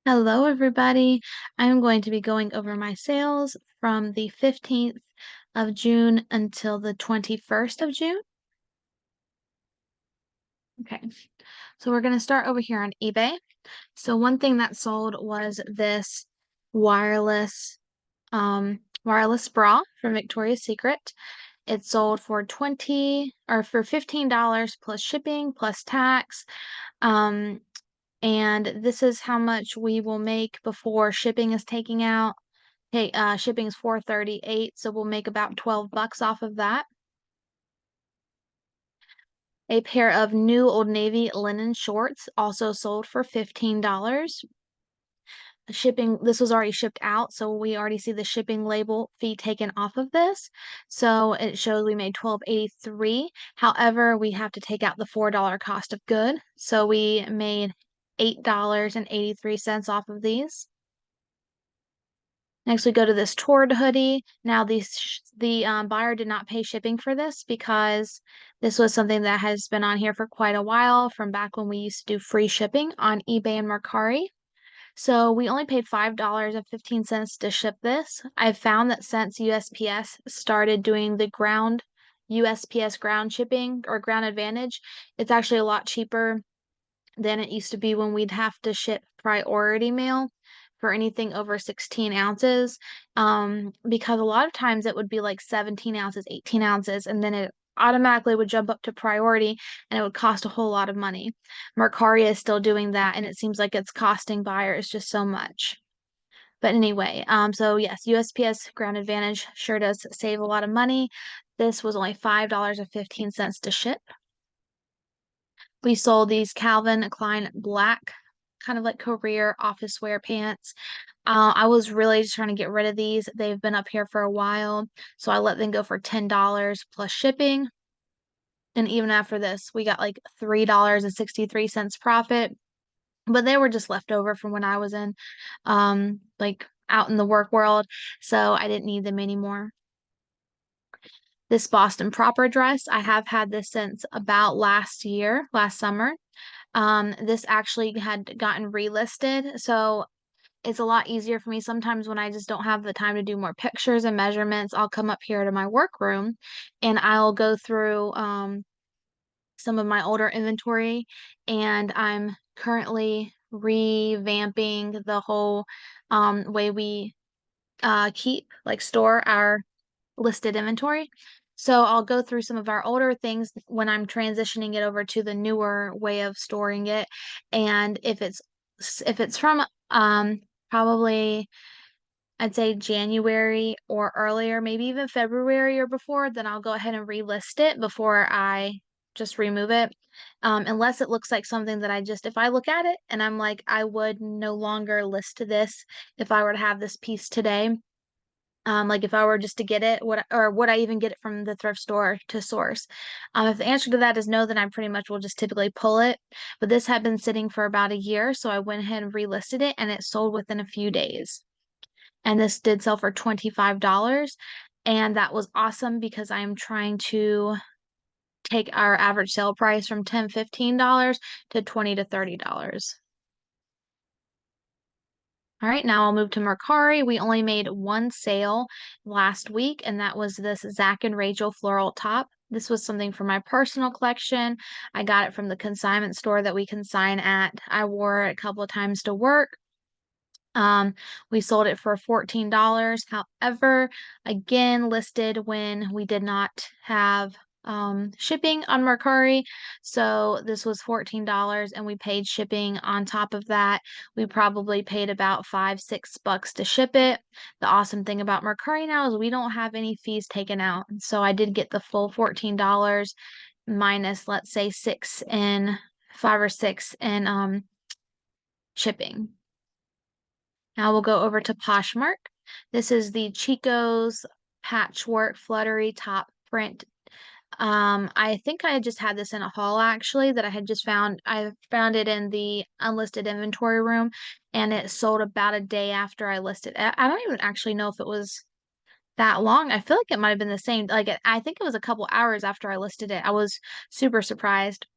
Hello, everybody. I'm going to be going over my sales from the 15th of June until the 21st of June. Okay, so we're going to start over here on eBay. So one thing that sold was this wireless wireless bra from Victoria's Secret. It sold for $15 plus shipping plus tax. Um, and this is how much we will make before shipping is taken out. Hey, shipping is $4.38, so we'll make about 12 bucks off of that. A pair of new Old Navy linen shorts also sold for $15. Shipping, this was already shipped out, so we already see the shipping label fee taken off of this. So it shows we made $12.83. However, we have to take out the $4 cost of good. So we made $8.83 off of these. Next, we go to this Tord hoodie. Now, the buyer did not pay shipping for this because this was something that has been on here for quite a while, from back when we used to do free shipping on eBay and Mercari. So we only paid $5.15 to ship this. I've found that since USPS started doing the USPS ground shipping or ground advantage, it's actually a lot cheaper than it used to be when we'd have to ship priority mail for anything over 16 ounces. Because a lot of times it would be like 17 ounces, 18 ounces, and then it automatically would jump up to priority and it would cost a whole lot of money. Mercari is still doing that, and it seems like it's costing buyers just so much. But anyway, so yes, USPS Ground Advantage sure does save a lot of money. This was only $5.15 to ship. We sold these Calvin Klein black, kind of like career office wear pants. I was really just trying to get rid of these. They've been up here for a while, so I let them go for $10 plus shipping. And even after this, we got like $3.63 profit, but they were just left over from when I was in, like out in the work world, so I didn't need them anymore. This Boston Proper dress, I have had this since about last summer. This actually had gotten relisted, so it's a lot easier for me sometimes when I just don't have the time to do more pictures and measurements. I'll come up here to my workroom and I'll go through some of my older inventory, and I'm currently revamping the whole way we store our listed inventory. So I'll go through some of our older things when I'm transitioning it over to the newer way of storing it. And if it's from probably I'd say January or earlier, maybe even February or before, then I'll go ahead and relist it before I just remove it. Unless it looks like something that if I look at it and I'm like, I would no longer list this if I were to have this piece today. Like if I were just to get it, would I even get it from the thrift store to source? If the answer to that is no, then I pretty much will just typically pull it. But this had been sitting for about a year, so I went ahead and relisted it, and it sold within a few days. And this did sell for $25, and that was awesome because I am trying to take our average sale price from $10, $15 to $20 to $30. All right, now I'll move to Mercari. We only made one sale last week, and that was this Zach and Rachel floral top. This was something for my personal collection. I got it from the consignment store that we consign at. I wore it a couple of times to work. We sold it for $14. However, again, listed when we did not have shipping on Mercari. So this was $14 and we paid shipping on top of that. We probably paid about $5-6 to ship it. The awesome thing about Mercari now is we don't have any fees taken out. So I did get the full $14 minus, let's say, 5 or 6 in shipping. Now we'll go over to Poshmark. This is the Chico's patchwork fluttery top print. I think I just had this in a haul actually that I had just found. I found it in the unlisted inventory room, and it sold about a day after I listed it. I don't even actually know if it was that long. I feel like it might have been the same. I think it was a couple hours after I listed it. I was super surprised.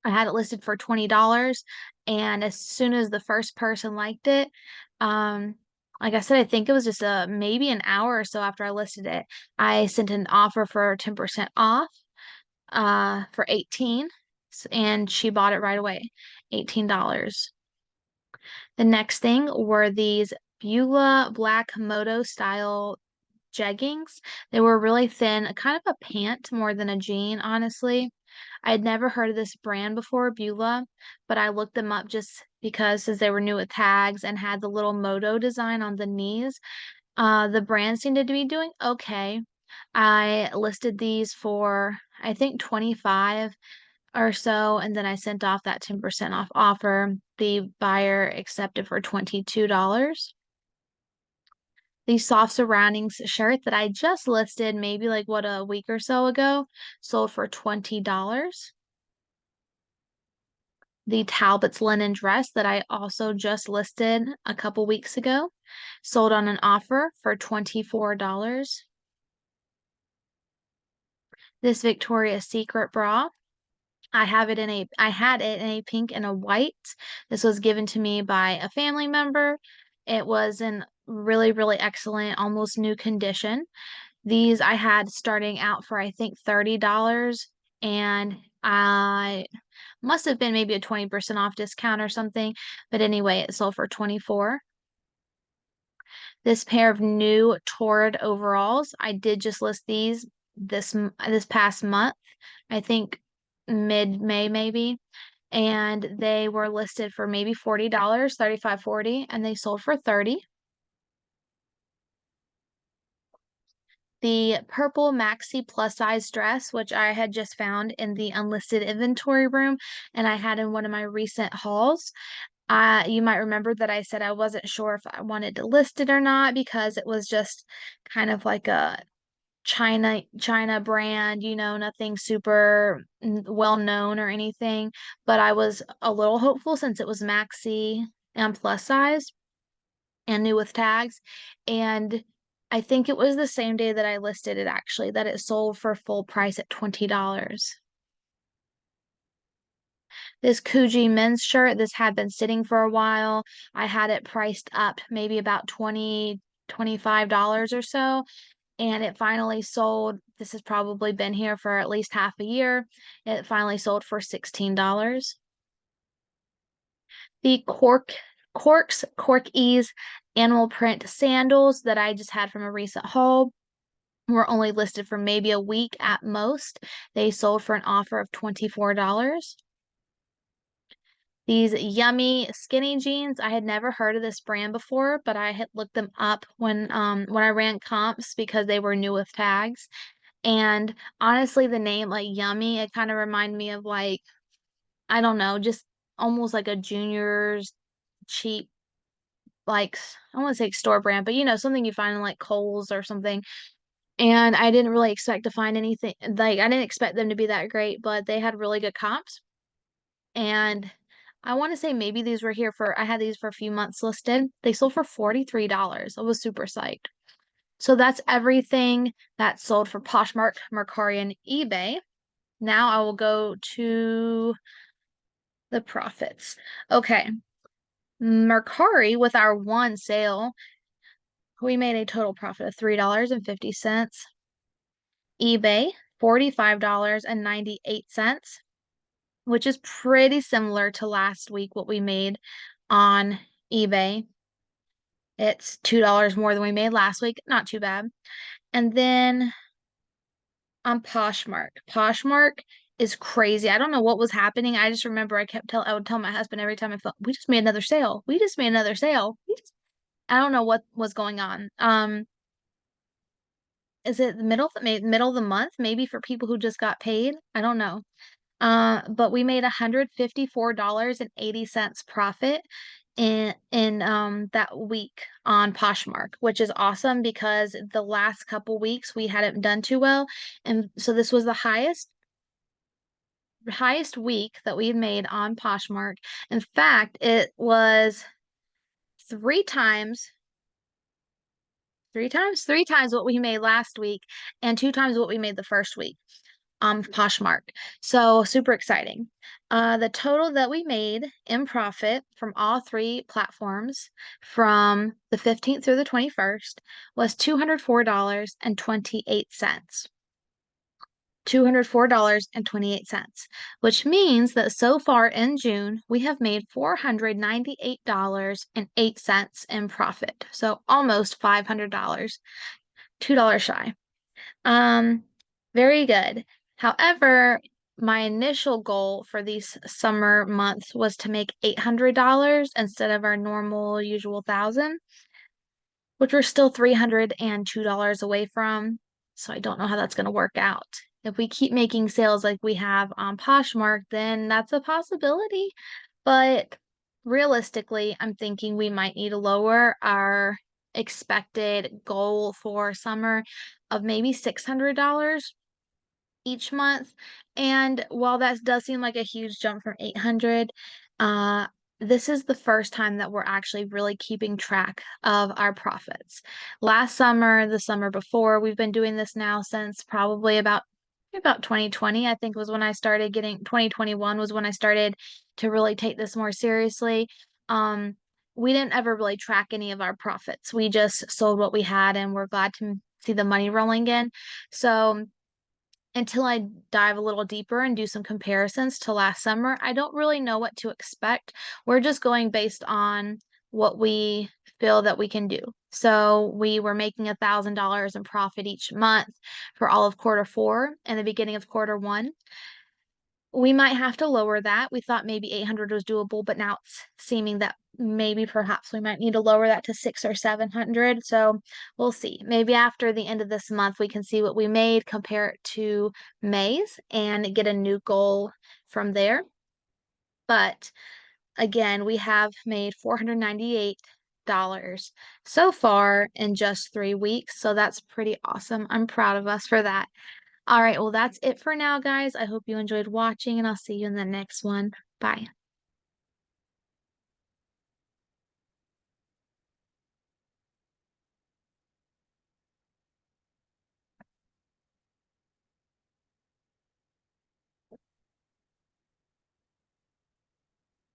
I had it listed for $20, and as soon as the first person liked it, um, like I said, I think it was just maybe an hour or so after I listed it, I sent an offer for 10% off for 18, and she bought it right away, $18. The next thing were these Beulah Black Moto style jeggings. They were really thin, kind of a pant more than a jean, honestly. I had never heard of this brand before, Beulah, but I looked them up just because since they were new with tags and had the little moto design on the knees, the brand seemed to be doing okay. I listed these for I think 25 or so, and then I sent off that 10% off offer. The buyer accepted for $22. The soft surroundings shirt that I just listed maybe like what a week or so ago sold for $20. The Talbot's linen dress that I also just listed a couple weeks ago sold on an offer for $24. This Victoria's Secret bra, I had it in a pink and a white. This was given to me by a family member. It was in really, really excellent, almost new condition. These I had starting out for I think $30, and I must have been maybe a 20% off discount or something. But anyway, it sold for 24. This pair of new Torrid overalls, I did just list these this past month. I think mid-May maybe. And they were listed for maybe $40, 35, 40, and they sold for 30. The purple maxi plus size dress, which I had just found in the unlisted inventory room, and I had in one of my recent hauls. You might remember that I said I wasn't sure if I wanted to list it or not because it was just kind of like a China brand, nothing super well known or anything. But I was a little hopeful since it was maxi and plus size and new with tags. And I think it was the same day that I listed it actually, that it sold for full price at $20. This Coogee men's shirt, this had been sitting for a while. I had it priced up maybe about $25 or so, and it finally sold. This has probably been here for at least half a year. It finally sold for $16. The Cork Ease animal print sandals that I just had from a recent haul were only listed for maybe a week at most. They sold for an offer of $24. These yummy skinny jeans, I had never heard of this brand before, but I had looked them up when I ran comps because they were new with tags. And honestly, the name like yummy, it kind of reminded me of like, I don't know, just almost like a Junior's cheap, like I don't want to say store brand, but something you find in like Kohl's or something. And I didn't really expect to find anything like I didn't expect them to be that great, but they had really good comps. And I want to say maybe these were here for, I had these for a few months listed. They sold for $43. I was super psyched. So that's everything that sold for Poshmark, Mercari, and eBay. Now I will go to the profits. Okay. Mercari, with our one sale, we made a total profit of $3.50. eBay, $45.98, which is pretty similar to last week, what we made on eBay. It's $2 more than we made last week. Not too bad. And then on Poshmark. Poshmark is crazy. I don't know what was happening. I just remember I would tell my husband every time I felt we just made another sale. We just made another sale. I don't know what was going on. Is it the middle of the month? Maybe for people who just got paid? I don't know. But we made $154.80 profit in that week on Poshmark, which is awesome because the last couple weeks we hadn't done too well. And so this was the highest week that we had made on Poshmark. In fact, it was three times, three times what we made last week and two times what we made the first week. Poshmark. So super exciting. The total that we made in profit from all three platforms from the 15th through the 21st was $204.28. $204.28, which means that so far in June, we have made $498.08 in profit. So almost $500, $2 shy. Um, Very good. However, my initial goal for these summer months was to make $800 instead of our normal usual 1,000, which we're still $302 away from. So I don't know how that's going to work out. If we keep making sales like we have on Poshmark, then that's a possibility. But realistically, I'm thinking we might need to lower our expected goal for summer of maybe $600 each month. And while that does seem like a huge jump from 800, uh, this is the first time that we're actually really keeping track of our profits. Last summer, the summer before, we've been doing this now since probably about 2020, I think was when I started getting 2021 was when I started to really take this more seriously. Um, we didn't ever really track any of our profits. We just sold what we had and we're glad to see the money rolling in. So until I dive a little deeper and do some comparisons to last summer, I don't really know what to expect. We're just going based on what we feel that we can do. So we were making $1,000 in profit each month for all of quarter four and the beginning of quarter one. We might have to lower that. We thought maybe 800 was doable, but now it's seeming that maybe perhaps we might need to lower that to 600 or 700. So we'll see. Maybe after the end of this month, we can see what we made, compare it to May's, and get a new goal from there. But again, we have made $498 so far in just 3 weeks. So that's pretty awesome. I'm proud of us for that. All right, well, that's it for now, guys. I hope you enjoyed watching, and I'll see you in the next one. Bye.